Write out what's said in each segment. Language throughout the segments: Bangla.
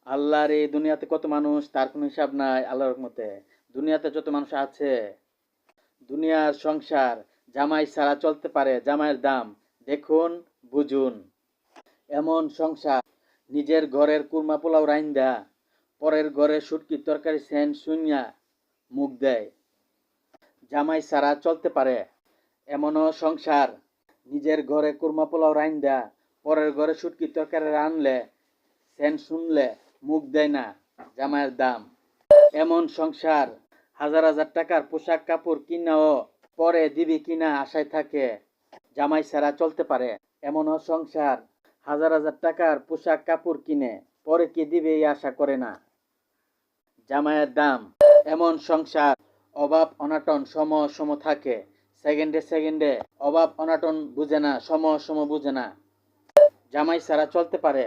আল্লাহর এই দুনিয়াতে কত মানুষ তার কোনো হিসাব নাই। আল্লাহর রহমতে দুনিয়াতে যত মানুষ আছে, দুনিয়ার সংসার জামাই ছাড়া চলতে পারে। জামাইয়ের দাম দেখুন, বুঝুন। এমন সংসার নিজের ঘরের কুরমা পোলাও রাইন্দা পরের ঘরের শুটকির তরকারি সেন্ট শুনিয়া মুখ দেয়। জামাই ছাড়া চলতে পারে। এমনও সংসার নিজের ঘরে কুরমা পোলাও রাইন্দা পরের ঘরে শুটকির তরকারি রানলে সেন্ট শুনলে মুখ দেয় না। জামাইয়ের দাম। এমন সংসার হাজার হাজার টাকার পোশাক কাপড় কিনাও পরে দিবি কিনা আশায় থাকে। জামাই ছাড়া চলতে পারে। এমনও সংসার হাজার হাজার টাকার পোশাক কাপড় কিনে পরে কি দিবে এই আশা করে না। জামাইয়ের দাম। এমন সংসার অভাব অনাটন সম সম থাকে। সেকেন্ডে সেকেন্ডে অভাব অনাটন বুঝে না, সম সম বুঝে না। জামাই ছাড়া চলতে পারে।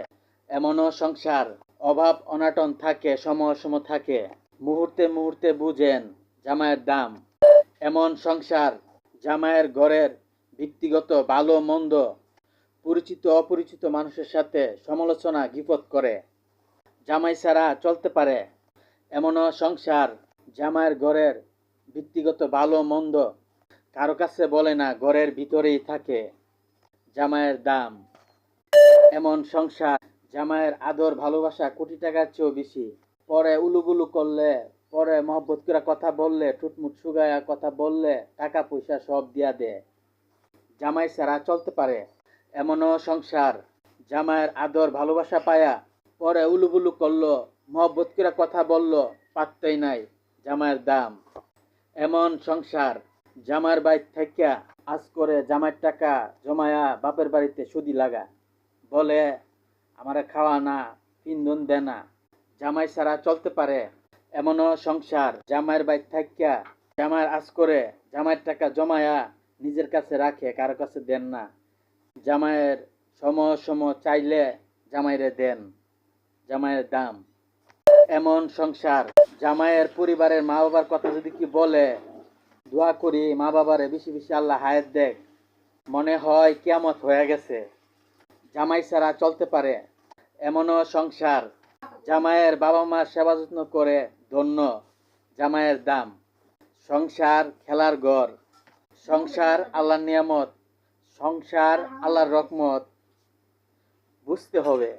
এমনও সংসার অভাব অনাটন থাকে, সম সম থাকে। মুহূর্তে মুহূর্তে বুঝেন জামাইয়ের দাম। এমন সংসার জামাইয়ের ঘরের ব্যক্তিগত ভালো মন্দ পরিচিত অপরিচিত মানুষের সাথে সমালোচনা গিফত করে। জামাই ছাড়া চলতে পারে। এমনও সংসার জামাইয়ের ঘরের ব্যক্তিগত ভালো মন্দ কারো কাছে বলে না, ঘরের ভিতরেই থাকে। জামাইয়ের দাম। এমন সংসার জামাইয়ের আদর ভালোবাসা কোটি টাকার চেয়েও বেশি। পরে উলুগুলু করলে, পরে মহব্বত করে কথা বললে, টুটমুট সুগায়া কথা বললে টাকা পয়সা সব দিয়া দে। জামাই ছাড়া চলতে পারে। এমনও সংসার জামাইয়ের আদর ভালোবাসা পায়া পরে উলুগুলু করলো, মহব্বত করে কথা বললো, পাত্তাই নাই। জামাইয়ের দাম। এমন সংসার জামাইয়ের বাড়ি থেকে আজ করে জামাইয়ের টাকা জমায়া বাপের বাড়িতে সুদি লাগা, বলে আমারে খাওয়া না, ইন্ধন দে না। জামাই ছাড়া চলতে পারে। এমনও সংসার জামাইয়ের বাড়ি থেকে জামাইয়ের আজ করে জামাইয়ের টাকা জমায়া নিজের কাছে রাখে, কারো কাছে দেন না। জামাইয়ের সম সম চাইলে জামাইরে দেন। জামাইয়ের দাম। এমন সংসার জামাইয়ের পরিবারের মা বাবার কথা যদি কি বলে, দোয়া করি মা বাবারে বেশি বেশি আল্লাহ হায়াত দেখ, মনে হয় কিয়ামত হয়ে গেছে। জামাই ছাড়া চলতে পারে। এমনও সংসার জামাইয়ের বাবা মার সেবা যত্ন করে ধন্য। জামাইয়ের দাম। সংসার খেলার ঘর। সংসার আল্লাহর নিয়ামত। সংসার আল্লাহর রহমত। বুঝতে হবে।